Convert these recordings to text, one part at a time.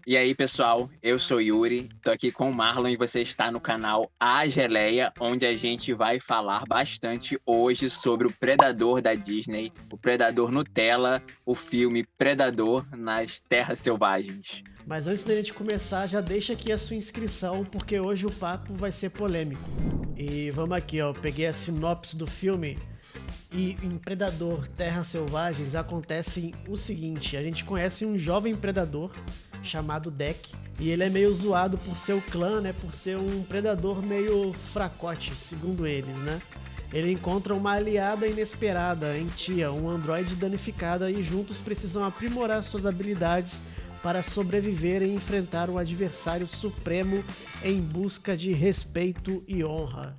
E aí, pessoal, eu sou Yuri, tô aqui com o Marlon e você está no canal A Geleia, onde a gente vai falar bastante hoje sobre o Predador da Disney, o Predador Nutella, o filme Predador nas Terras Selvagens. Mas antes da gente começar, já deixa aqui a sua inscrição, porque hoje o papo vai ser polêmico. E vamos aqui, ó, eu peguei a sinopse do filme. E em Predador Terras Selvagens acontece o seguinte: a gente conhece um jovem predador chamado Deck, e ele é meio zoado por ser o clã, né? Por ser um predador meio fracote, segundo eles, né? Ele encontra uma aliada inesperada em Tia, um androide danificada, e juntos precisam aprimorar suas habilidades para sobreviver e enfrentar um adversário supremo em busca de respeito e honra.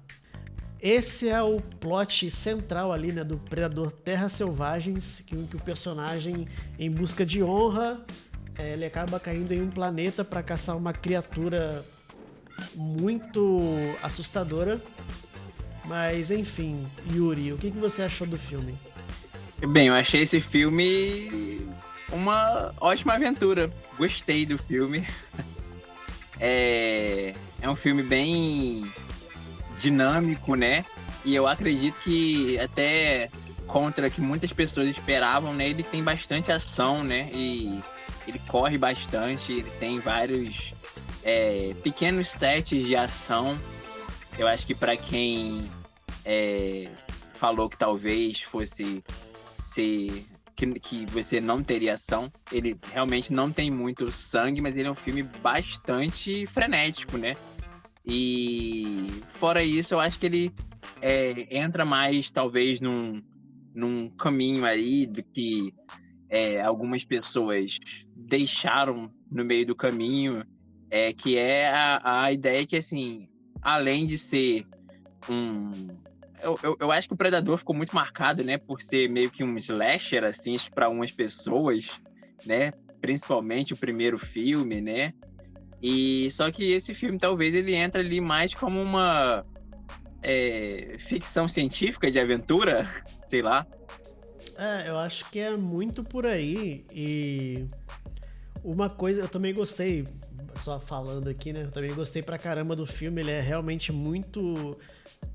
Esse é o plot central ali, né, do Predador Terras Selvagens, que o personagem, em busca de honra, ele acaba caindo em um planeta para caçar uma criatura muito assustadora. Mas enfim, Yuri, o que você achou do filme? Bem, eu achei esse filme uma ótima aventura. Gostei do filme. É um filme bem dinâmico, né? E eu acredito que até contra que muitas pessoas esperavam, né? Ele tem bastante ação, né? E ele corre bastante, ele tem vários pequenos sets de ação. Eu acho que para quem falou que talvez fosse ser que você não teria ação, ele realmente não tem muito sangue, mas ele é um filme bastante frenético, né? E fora isso, eu acho que ele entra mais, talvez, num caminho aí do que algumas pessoas deixaram no meio do caminho, que é a ideia que, assim, além de ser um... Eu acho que o Predador ficou muito marcado, né, por ser meio que um slasher, assim, para algumas pessoas, né, principalmente o primeiro filme, né, e só que esse filme talvez ele entra ali mais como uma ficção científica de aventura, sei lá. Eu acho que é muito por aí. E uma coisa, eu também gostei, só falando aqui, né? Eu também gostei pra caramba do filme, ele é realmente muito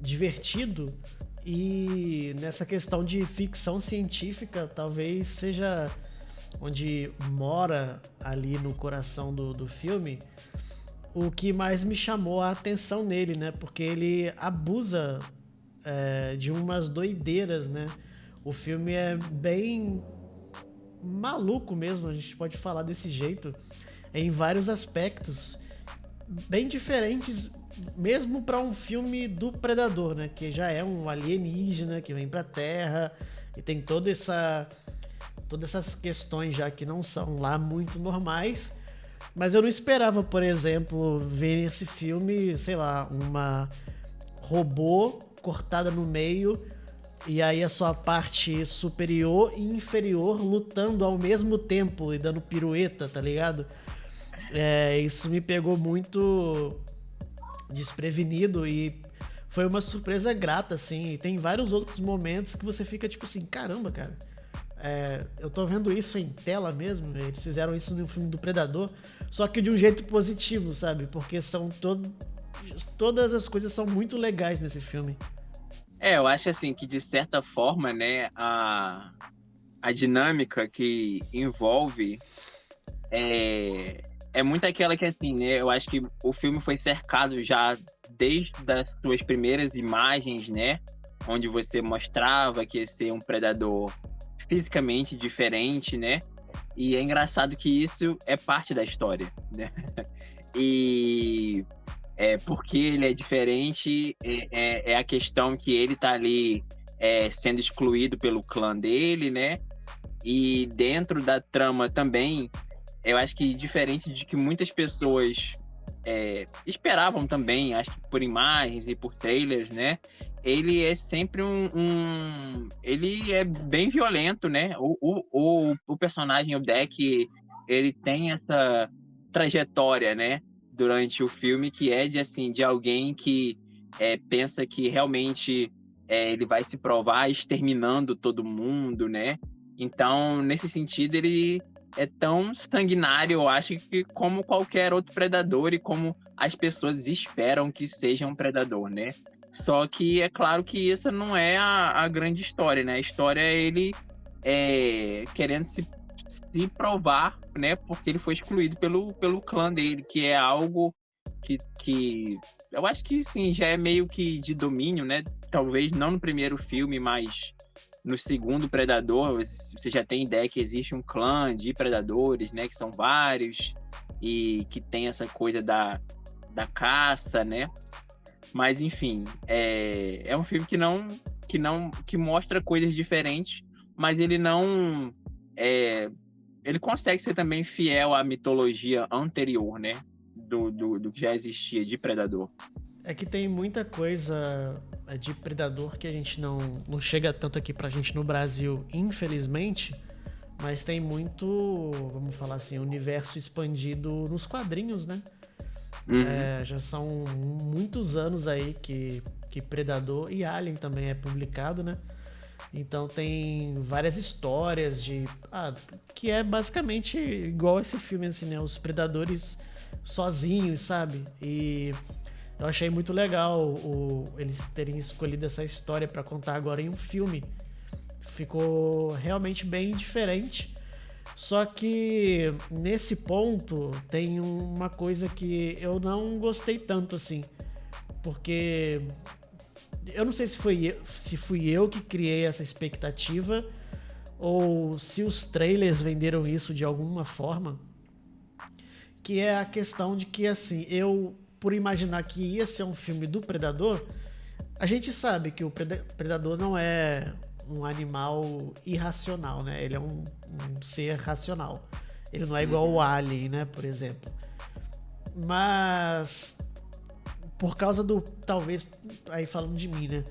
divertido. E nessa questão de ficção científica, talvez seja onde mora ali no coração do filme o que mais me chamou a atenção nele, né? Porque ele abusa de umas doideiras, né? O filme é bem maluco mesmo, a gente pode falar desse jeito, em vários aspectos, bem diferentes, mesmo para um filme do Predador, né? Que já é um alienígena que vem pra Terra e tem todas essas questões já que não são lá muito normais. Mas eu não esperava, por exemplo, ver nesse filme, sei lá, uma robô cortada no meio e aí a sua parte superior e inferior lutando ao mesmo tempo e dando pirueta, tá ligado? Isso me pegou muito desprevenido e foi uma surpresa grata, assim. E tem vários outros momentos que você fica tipo assim, caramba, cara. Eu tô vendo isso em tela mesmo, né? Eles fizeram isso no filme do Predador, só que de um jeito positivo, sabe? Porque todas as coisas são muito legais nesse filme. Eu acho assim que de certa forma, né, a dinâmica que envolve é muito aquela que, assim, né, eu acho que o filme foi cercado já desde as suas primeiras imagens, né, onde você mostrava que ia ser um predador fisicamente diferente, né, e é engraçado que isso é parte da história, né, e porque ele é diferente, é a questão que ele tá ali sendo excluído pelo clã dele, né, e dentro da trama também, eu acho que diferente de que muitas pessoas esperavam também, acho que por imagens e por trailers, né? Ele é sempre ele é bem violento, né? O personagem, o Deck, ele tem essa trajetória, né? Durante o filme, que é de, assim, de alguém que pensa que realmente ele vai se provar exterminando todo mundo, né? Então, nesse sentido, ele é tão sanguinário, eu acho, que como qualquer outro predador e como as pessoas esperam que seja um predador, né? Só que é claro que essa não é a grande história, né? A história é ele querendo se provar, né? Porque ele foi excluído pelo clã dele, que é algo que eu acho que sim, já é meio que de domínio, né? Talvez não no primeiro filme, mas no segundo Predador, você já tem ideia que existe um clã de predadores, né? Que são vários e que tem essa coisa da caça, né? Mas enfim, é um filme que mostra coisas diferentes, mas ele não ele consegue ser também fiel à mitologia anterior, né? Do que já existia de Predador. É que tem muita coisa de Predador que a gente não chega tanto aqui pra gente no Brasil, infelizmente, mas tem muito, vamos falar assim, universo expandido nos quadrinhos, né? Uhum. Já são muitos anos aí que Predador e Alien também é publicado, né? Então tem várias histórias que é basicamente igual esse filme, assim, né? Os predadores sozinhos, sabe? E eu achei muito legal eles terem escolhido essa história para contar agora em um filme. Ficou realmente bem diferente. Só que nesse ponto tem uma coisa que eu não gostei tanto assim, porque eu não sei se fui eu que criei essa expectativa ou se os trailers venderam isso de alguma forma, que é a questão de que, assim, eu, por imaginar que ia ser um filme do Predador, a gente sabe que o Predador não é um animal irracional, né? Ele é um ser racional. Ele não é igual o Alien, né, por exemplo. Mas por causa do, talvez, aí falando de mim, né?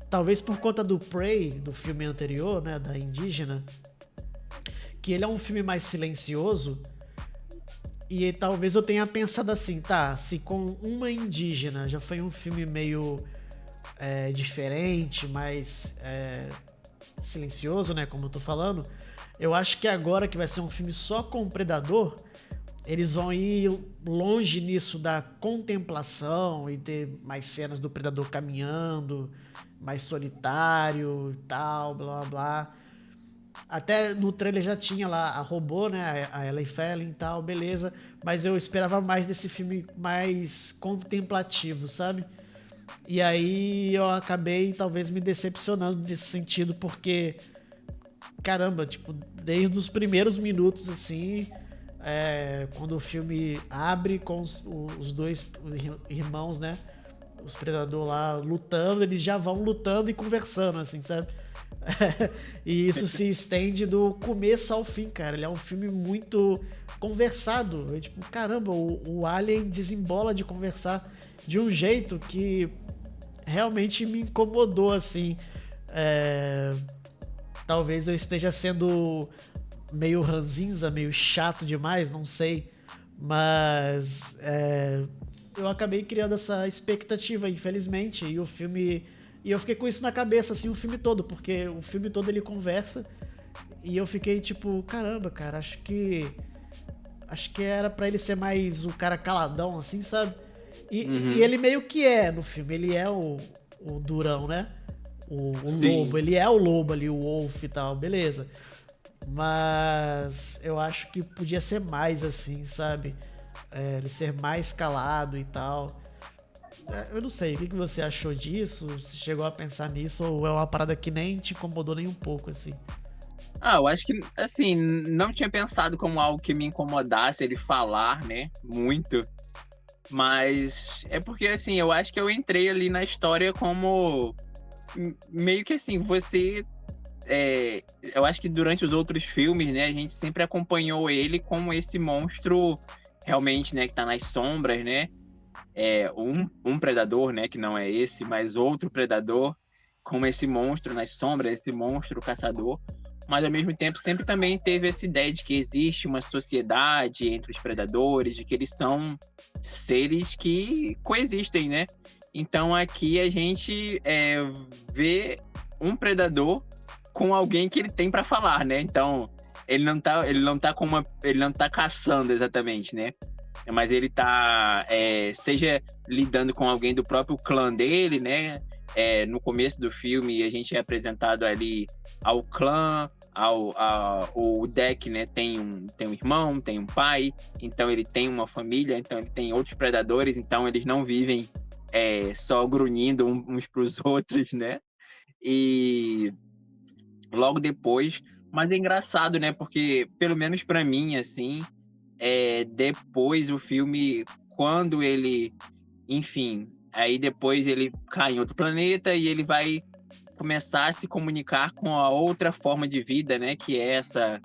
Talvez por conta do Prey, do filme anterior, né, da Indígena, que ele é um filme mais silencioso, e talvez eu tenha pensado assim, tá, se com Uma Indígena já foi um filme meio diferente, mais silencioso, né, como eu tô falando, eu acho que agora que vai ser um filme só com o Predador, eles vão ir longe nisso da contemplação e ter mais cenas do Predador caminhando, mais solitário e tal, blá blá blá. Até no trailer já tinha lá a robô, né, a Ellie Fanning e tal, beleza, mas eu esperava mais desse filme mais contemplativo, sabe? E aí eu acabei talvez me decepcionando nesse sentido, porque caramba, tipo, desde os primeiros minutos, assim, quando o filme abre com os dois irmãos, né? Os predadores lá lutando, eles já vão lutando e conversando, assim, sabe? E isso se estende do começo ao fim, cara. Ele é um filme muito conversado. Tipo, caramba, o Alien desembola de conversar de um jeito que realmente me incomodou, assim. Talvez eu esteja sendo meio ranzinza, meio chato demais, não sei. Mas eu acabei criando essa expectativa, infelizmente. E o filme. E eu fiquei com isso na cabeça, assim, o filme todo, porque o filme todo ele conversa. E eu fiquei tipo, caramba, cara, acho que era pra ele ser mais o cara caladão, assim, sabe? E ele meio que é no filme, ele é o durão, né? O lobo, ele é o lobo ali, o wolf e tal, beleza. Mas eu acho que podia ser mais assim, sabe? Ele ser mais calado e tal. Eu não sei, o que você achou disso? Você chegou a pensar nisso ou é uma parada que nem te incomodou nem um pouco, assim? Eu acho que, assim, não tinha pensado como algo que me incomodasse ele falar, né, muito. Mas é porque, assim, eu acho que eu entrei ali na história como meio que assim, eu acho que durante os outros filmes, né, a gente sempre acompanhou ele como esse monstro realmente, né, que tá nas sombras, né, um predador, né, que não é esse, mas outro predador, como esse monstro nas sombras, esse monstro caçador, mas ao mesmo tempo sempre também teve essa ideia de que existe uma sociedade entre os predadores, de que eles são seres que coexistem, né? Então aqui a gente vê um predador com alguém que ele tem para falar, né? Então ele não tá caçando exatamente, né? Mas ele tá, seja lidando com alguém do próprio clã dele, né? No começo do filme, a gente é apresentado ali ao clã, o Deck, né? Tem um irmão, tem um pai, então ele tem uma família, então ele tem outros predadores, então eles não vivem só grunhindo uns para os outros, né? E logo depois, mas é engraçado, né? Porque pelo menos para mim, assim, depois o filme, quando ele, enfim, aí depois ele cai em outro planeta e ele vai começar a se comunicar com a outra forma de vida, né? Que é essa,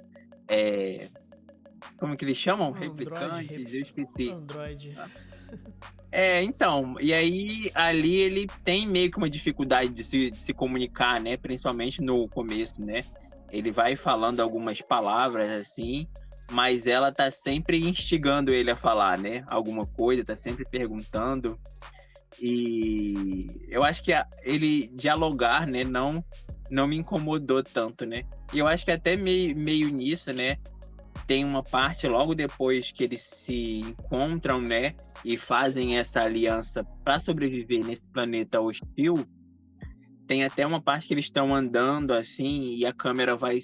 como que eles chamam? Replicantes, eu esqueci. Android. Então, e aí ali ele tem meio que uma dificuldade de se comunicar, né? Principalmente no começo, né? Ele vai falando algumas palavras assim, mas ela tá sempre instigando ele a falar, né? Alguma coisa, tá sempre perguntando. E eu acho que ele dialogar, né? Não me incomodou tanto, né? E eu acho que até meio nisso, né? Tem uma parte logo depois que eles se encontram, né? E fazem essa aliança para sobreviver nesse planeta hostil. Tem até uma parte que eles estão andando assim e a câmera vai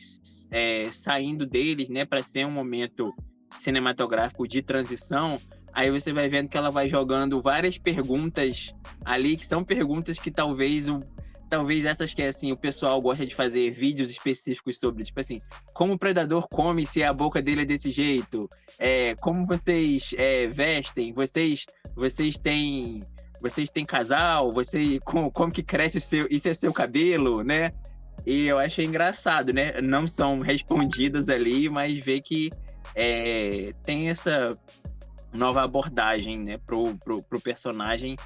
saindo deles, né? Para ser um momento cinematográfico de transição. Aí você vai vendo que ela vai jogando várias perguntas ali, que são perguntas que talvez essas que assim, o pessoal gosta de fazer vídeos específicos sobre, tipo assim, como o predador come se a boca dele é desse jeito, como vocês vestem, vocês têm casal, como que cresce isso é seu cabelo, né? E eu achei engraçado, né? Não são respondidas ali, mas ver que tem essa nova abordagem, né, pro personagem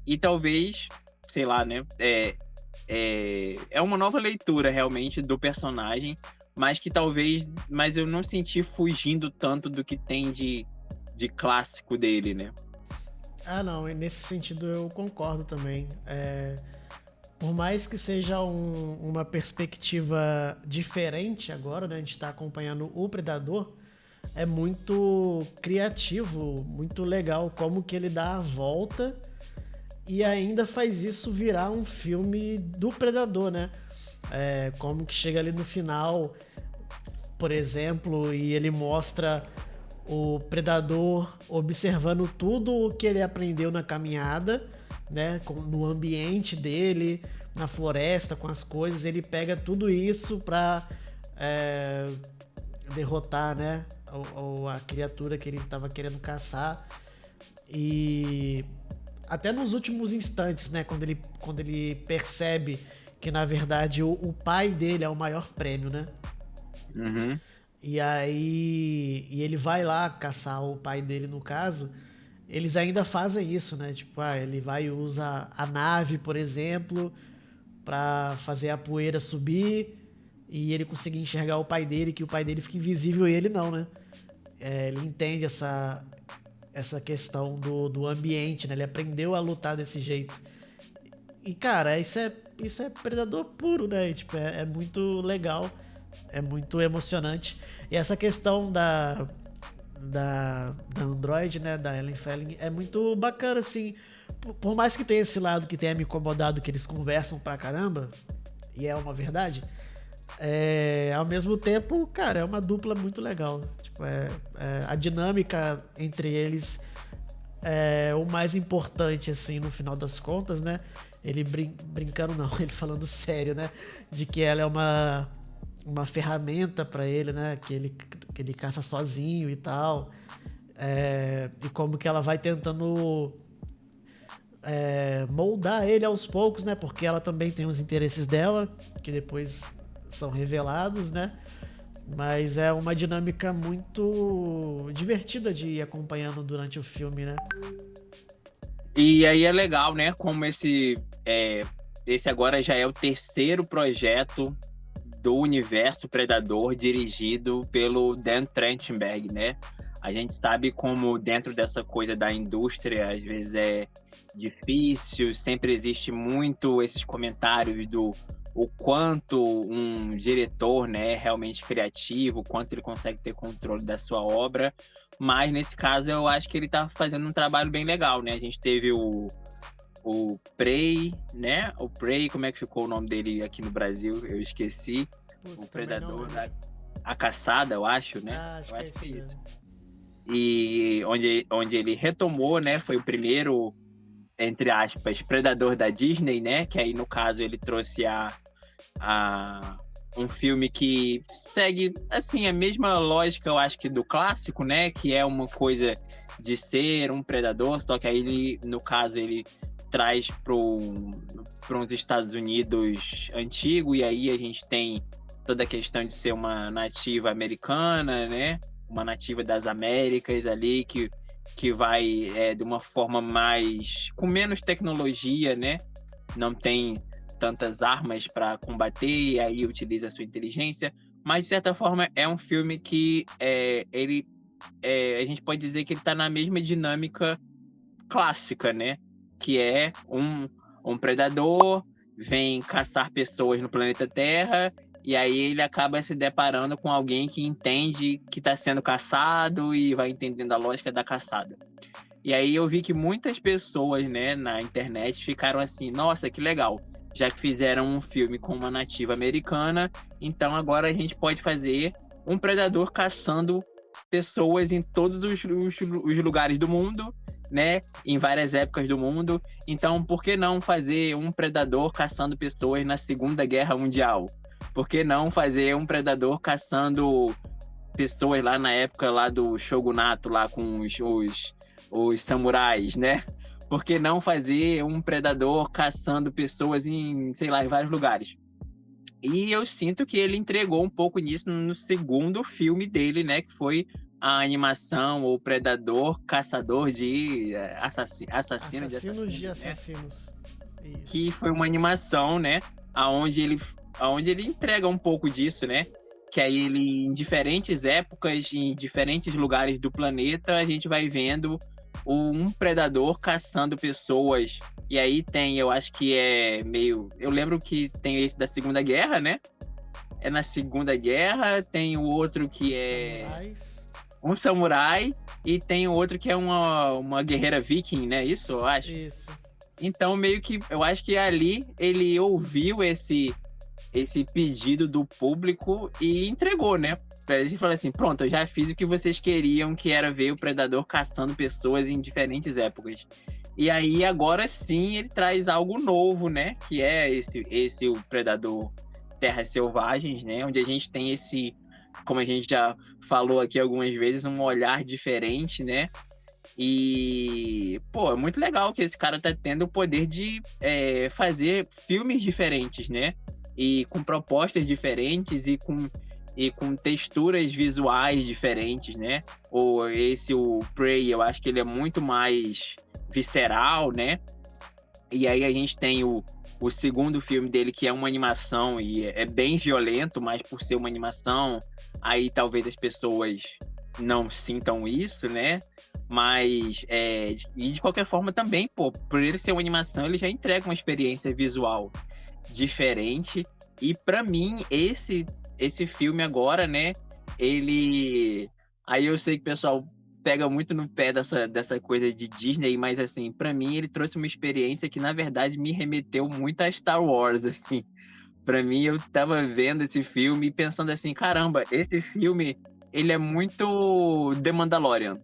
e talvez, sei lá, né, é uma nova leitura realmente do personagem, mas eu não senti fugindo tanto do que tem de clássico dele, né? Ah, não, e nesse sentido eu concordo também. Por mais que seja uma perspectiva diferente agora, né, a gente está acompanhando o Predador, é muito criativo, muito legal como que ele dá a volta e ainda faz isso virar um filme do Predador, né? Como que chega ali no final, por exemplo, e ele mostra o Predador observando tudo o que ele aprendeu na caminhada, né? No ambiente dele, na floresta, com as coisas, ele pega tudo isso pra derrotar, né? A criatura que ele estava querendo caçar. E até nos últimos instantes, né, quando ele percebe que na verdade o pai dele é o maior prêmio, né? Uhum. E aí ele vai lá caçar o pai dele, no caso. Eles ainda fazem isso, né? Tipo, ele vai e usa a nave, por exemplo, para fazer a poeira subir e ele conseguir enxergar o pai dele, que o pai dele fica invisível e ele não, né? Ele entende essa questão do ambiente, né? Ele aprendeu a lutar desse jeito. E, cara, isso é Predador puro, né? Tipo, é muito legal, é muito emocionante. E essa questão da Android, né? Da Ellen Fanning, é muito bacana, assim. Por mais que tenha esse lado que tenha me incomodado, que eles conversam pra caramba, e é uma verdade, ao mesmo tempo, cara, é uma dupla muito legal. Tipo, a dinâmica entre eles é o mais importante, assim, no final das contas, né? Ele brincando, não, ele falando sério, né? De que ela é uma ferramenta pra ele, né? Que ele caça sozinho e tal. E como que ela vai tentando moldar ele aos poucos, né? Porque ela também tem os interesses dela, que depois são revelados, né? Mas é uma dinâmica muito divertida de ir acompanhando durante o filme, né? E aí é legal, né? Como esse agora já é o terceiro projeto do universo Predador dirigido pelo Dan Trachtenberg, né? A gente sabe como dentro dessa coisa da indústria às vezes é difícil, sempre existe muito esses comentários do o quanto um diretor, né, é realmente criativo, o quanto ele consegue ter controle da sua obra, mas nesse caso eu acho que ele tá fazendo um trabalho bem legal, né? A gente teve o Prey, né? O Prey, como é que ficou o nome dele aqui no Brasil? Eu esqueci. Putz, O também não Predador, lembro. A Caçada, eu acho, né? Ah, acho Eu que é acho que esse é isso. mesmo. E onde ele retomou, né? Foi o primeiro, entre aspas, Predador da Disney, né? Que aí, no caso, ele trouxe a um filme que segue, assim, a mesma lógica, eu acho que do clássico, né? Que é uma coisa de ser um predador, só que aí, ele, no caso, ele traz para os Estados Unidos antigo, e aí a gente tem toda a questão de ser uma nativa americana, né? Uma nativa das Américas ali, que vai de uma forma mais... com menos tecnologia, né? Não tem tantas armas para combater, e aí utiliza a sua inteligência. Mas, de certa forma, é um filme que a gente pode dizer que ele está na mesma dinâmica clássica, né? Que é um predador vem caçar pessoas no planeta Terra e aí ele acaba se deparando com alguém que entende que está sendo caçado e vai entendendo a lógica da caçada. E aí eu vi que muitas pessoas, né, na internet ficaram assim, nossa, que legal, já que fizeram um filme com uma nativa americana, então agora a gente pode fazer um predador caçando pessoas em todos os lugares do mundo, né, em várias épocas do mundo. Então, por que não fazer um predador caçando pessoas na Segunda Guerra Mundial? Por que não fazer um predador caçando pessoas lá na época lá do shogunato, lá com os samurais, né? Por que não fazer um predador caçando pessoas em, sei lá, em vários lugares? E eu sinto que ele entregou um pouco nisso no segundo filme dele, né? Que foi a animação, o Predador Caçador de Assassino de Assassinos de Assassinos, né? Assassinos. Isso. Que foi uma animação, né? Aonde ele entrega um pouco disso, né? Que aí ele, em diferentes épocas, em diferentes lugares do planeta, a gente vai vendo um predador caçando pessoas. E aí tem, eu acho que é meio... Eu lembro que tem esse da Segunda Guerra, né? É na Segunda Guerra, tem o outro que é Samurais. um samurai, e tem o outro que é uma guerreira viking, né? Isso, eu acho. Isso. Então, meio que, eu acho que ali ele ouviu esse pedido do público e entregou, né? A gente falou assim, pronto, eu já fiz o que vocês queriam, que era ver o Predador caçando pessoas em diferentes épocas. E aí, agora sim, ele traz algo novo, né? Que é esse o Predador Terras Selvagens, né? Onde a gente tem esse, como a gente já falou aqui algumas vezes, um olhar diferente, né? E, pô, é muito legal que esse cara tá tendo o poder de fazer filmes diferentes, né? E com propostas diferentes e com texturas visuais diferentes, né? O Prey, eu acho que ele é muito mais visceral, né? E aí a gente tem o segundo filme dele, que é uma animação e é bem violento, mas por ser uma animação, aí talvez as pessoas não sintam isso, né? Mas, e de qualquer forma também, pô, por ele ser uma animação, ele já entrega uma experiência visual diferente. E para mim, esse filme agora, né, ele... Aí eu sei que o pessoal pega muito no pé dessa coisa de Disney, mas assim, para mim ele trouxe uma experiência que na verdade me remeteu muito a Star Wars, assim. Para mim, eu tava vendo esse filme e pensando assim, caramba, esse filme, ele é muito The Mandalorian.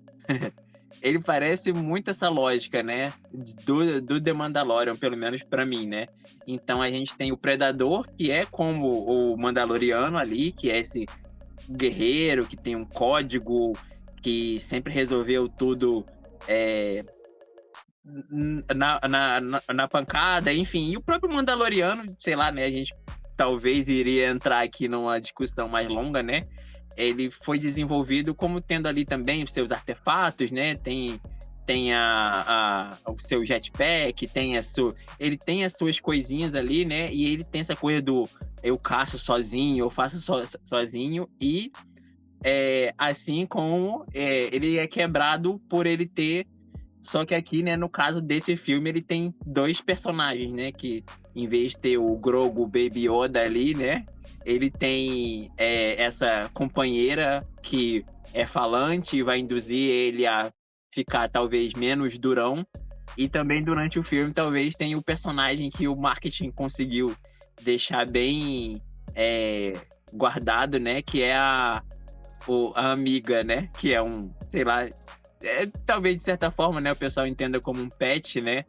Ele parece muito essa lógica, né? Do The Mandalorian, pelo menos para mim, né? Então a gente tem o Predador, que é como o Mandaloriano ali, que é esse guerreiro que tem um código, que sempre resolveu tudo na pancada, enfim. E o próprio Mandaloriano, sei lá, né? A gente talvez iria entrar aqui numa discussão mais longa, né? Ele foi desenvolvido como tendo ali também os seus artefatos, né? Tem o seu jetpack, ele tem as suas coisinhas ali, né? E ele tem essa coisa do eu caço sozinho, eu faço sozinho, e assim como ele é quebrado por ele ter Só que aqui, né, no caso desse filme, ele tem dois personagens, né? Que em vez de ter o Grogu Baby Yoda ali, né? Ele tem essa companheira que é falante e vai induzir ele a ficar talvez menos durão. E também durante o filme, talvez tenha o personagem que o marketing conseguiu deixar bem é, guardado, né? Que é a amiga, né? Que é um, sei lá, talvez de certa forma, né? O pessoal entenda como um pet, né?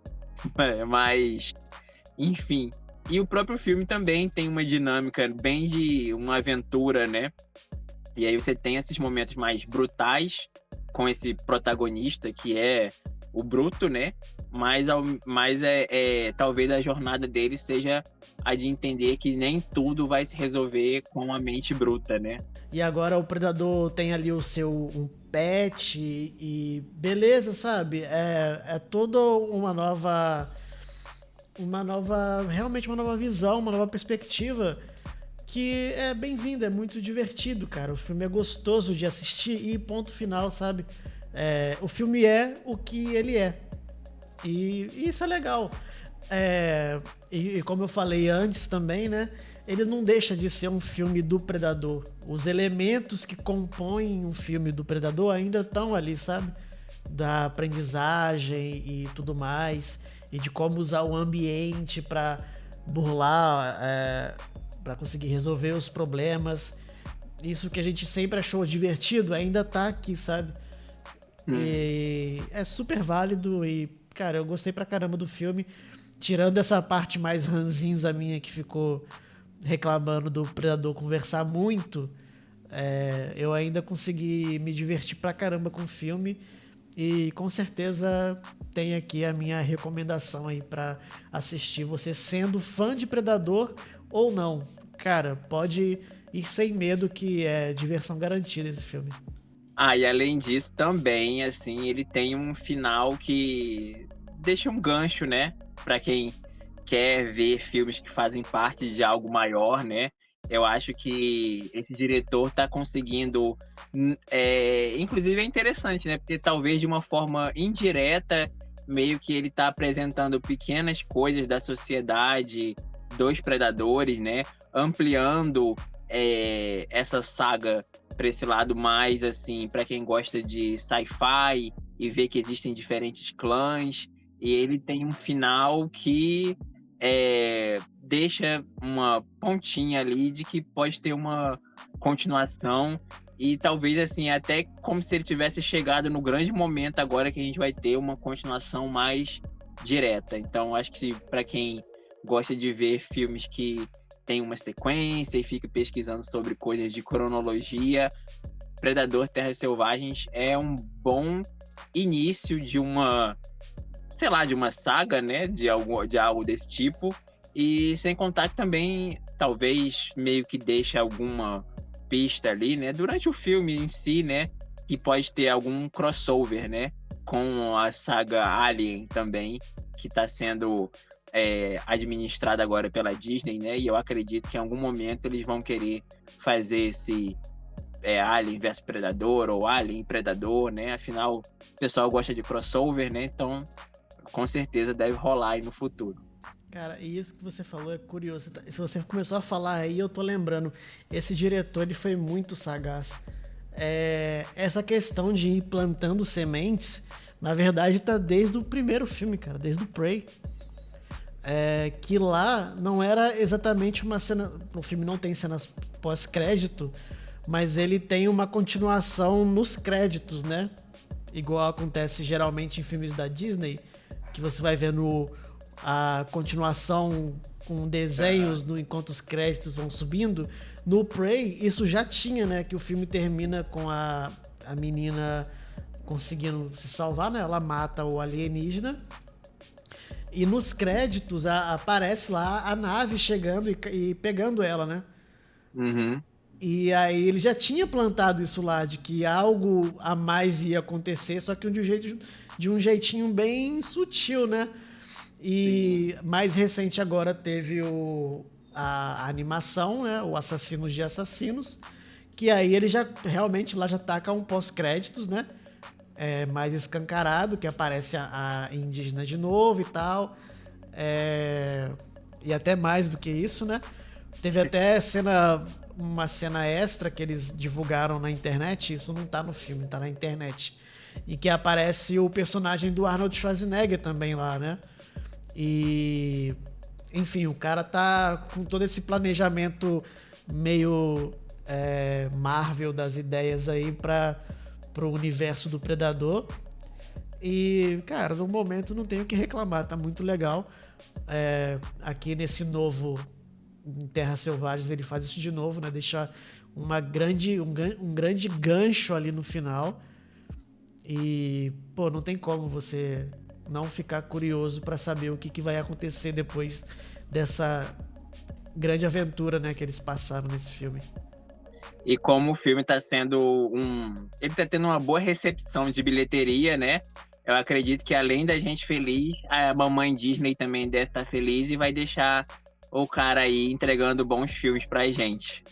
Mas, enfim. E o próprio filme também tem uma dinâmica bem de uma aventura, né? E aí você tem esses momentos mais brutais com esse protagonista que é o Bruto, né? Mas talvez a jornada dele seja a de entender que nem tudo vai se resolver com a mente bruta, né? E agora o Predador tem ali o seu um pet e beleza, sabe? É toda realmente uma nova visão, uma nova perspectiva que é bem-vinda, é muito divertido, cara. O filme é gostoso de assistir e ponto final, sabe? O filme é o que ele é. E isso é legal. E como eu falei antes também, né? Ele não deixa de ser um filme do Predador. Os elementos que compõem um filme do Predador ainda estão ali, sabe? Da aprendizagem e tudo mais. E de como usar o ambiente para burlar, para conseguir resolver os problemas. Isso que a gente sempre achou divertido ainda tá aqui, sabe? E é super válido e, cara, eu gostei pra caramba do filme. Tirando essa parte mais ranzinza minha que ficou reclamando do Predador conversar muito, eu ainda consegui me divertir pra caramba com o filme. E com certeza tem aqui a minha recomendação aí pra assistir. Você sendo fã de Predador ou não, cara, pode ir sem medo que é diversão garantida esse filme. E além disso, também, assim, ele tem um final que deixa um gancho, né? Pra quem quer ver filmes que fazem parte de algo maior, né? Eu acho que esse diretor tá conseguindo... inclusive é interessante, né? Porque talvez de uma forma indireta, meio que ele tá apresentando pequenas coisas da sociedade dos predadores, né? Ampliando essa saga para esse lado mais, assim, para quem gosta de sci-fi e vê que existem diferentes clãs. E ele tem um final que deixa uma pontinha ali de que pode ter uma continuação e talvez, assim, até como se ele tivesse chegado no grande momento agora que a gente vai ter uma continuação mais direta. Então, acho que para quem gosta de ver filmes que tem uma sequência e fica pesquisando sobre coisas de cronologia, Predador Terras Selvagens é um bom início de uma, sei lá, de uma saga, né, de algo desse tipo, e sem contar que também talvez meio que deixa alguma pista ali, né, durante o filme em si, né, que pode ter algum crossover, né, com a saga Alien também, que está sendo administrada agora pela Disney, né, e eu acredito que em algum momento eles vão querer fazer esse Alien vs Predador ou Alien e Predador, né, afinal o pessoal gosta de crossover, né, então com certeza deve rolar aí no futuro. Cara, e isso que você falou é curioso. Se você começou a falar aí, eu tô lembrando. Esse diretor, ele foi muito sagaz. Essa questão de ir plantando sementes, na verdade, tá desde o primeiro filme, cara. Desde o Prey. Que lá não era exatamente uma cena... O filme não tem cenas pós-crédito, mas ele tem uma continuação nos créditos, né? Igual acontece geralmente em filmes da Disney, que você vai vendo a continuação com desenhos enquanto os créditos vão subindo. No Prey, isso já tinha, né? Que o filme termina com a menina conseguindo se salvar, né? Ela mata o alienígena. E nos créditos aparece lá a nave chegando e pegando ela, né? Uhum. E aí ele já tinha plantado isso lá, de que algo a mais ia acontecer, só que de um jeitinho bem sutil, né? E mais recente agora teve a animação, né? O Assassinos de Assassinos, que aí ele já realmente lá já taca um pós-créditos, né? mais escancarado, que aparece a indígena de novo e tal. E até mais do que isso, né? Teve até uma cena extra que eles divulgaram na internet, isso não tá no filme, tá na internet. E que aparece o personagem do Arnold Schwarzenegger também lá, né? E... Enfim, o cara tá com todo esse planejamento meio Marvel das ideias aí pro universo do Predador. E, cara, no momento não tenho o que reclamar, tá muito legal. Aqui nesse novo em Terras Selvagens ele faz isso de novo, né? Deixa um grande gancho ali no final. E, pô, não tem como você não ficar curioso pra saber o que vai acontecer depois dessa grande aventura, né, que eles passaram nesse filme. E como o filme tá sendo ele tá tendo uma boa recepção de bilheteria, né? Eu acredito que além da gente feliz, a mamãe Disney também deve estar feliz e vai deixar o cara aí entregando bons filmes pra gente.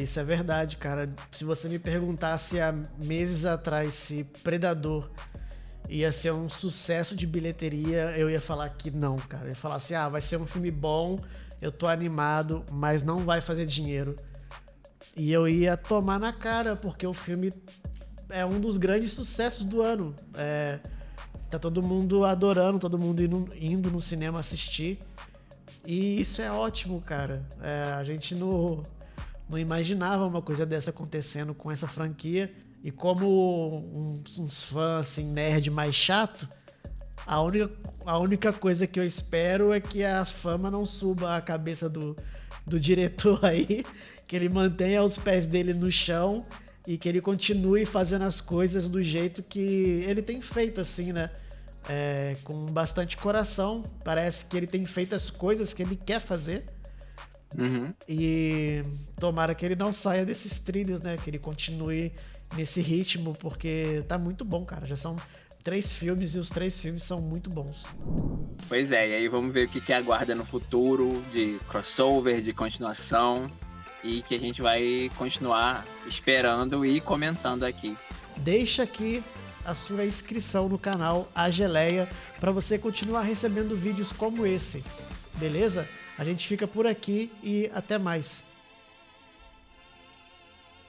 Isso é verdade, cara. Se você me perguntasse há meses atrás se Predador ia ser um sucesso de bilheteria, eu ia falar que não, cara. Eu ia falar assim, vai ser um filme bom, eu tô animado, mas não vai fazer dinheiro. E eu ia tomar na cara, porque o filme é um dos grandes sucessos do ano. Tá todo mundo adorando, todo mundo indo no cinema assistir. E isso é ótimo, cara. A gente não imaginava uma coisa dessa acontecendo com essa franquia. E como uns fãs, assim, nerd mais chato, a única coisa que eu espero é que a fama não suba a cabeça do diretor aí, que ele mantenha os pés dele no chão e que ele continue fazendo as coisas do jeito que ele tem feito, assim, né? Com bastante coração. Parece que ele tem feito as coisas que ele quer fazer. Uhum. E tomara que ele não saia desses trilhos, né? Que ele continue nesse ritmo, porque tá muito bom, cara. Já são 3 filmes e os 3 filmes são muito bons. Pois é, e aí vamos ver o que aguarda no futuro de crossover, de continuação, e que a gente vai continuar esperando e comentando aqui. Deixa aqui a sua inscrição no canal A Geleia para você continuar recebendo vídeos como esse, beleza? A gente fica por aqui e até mais.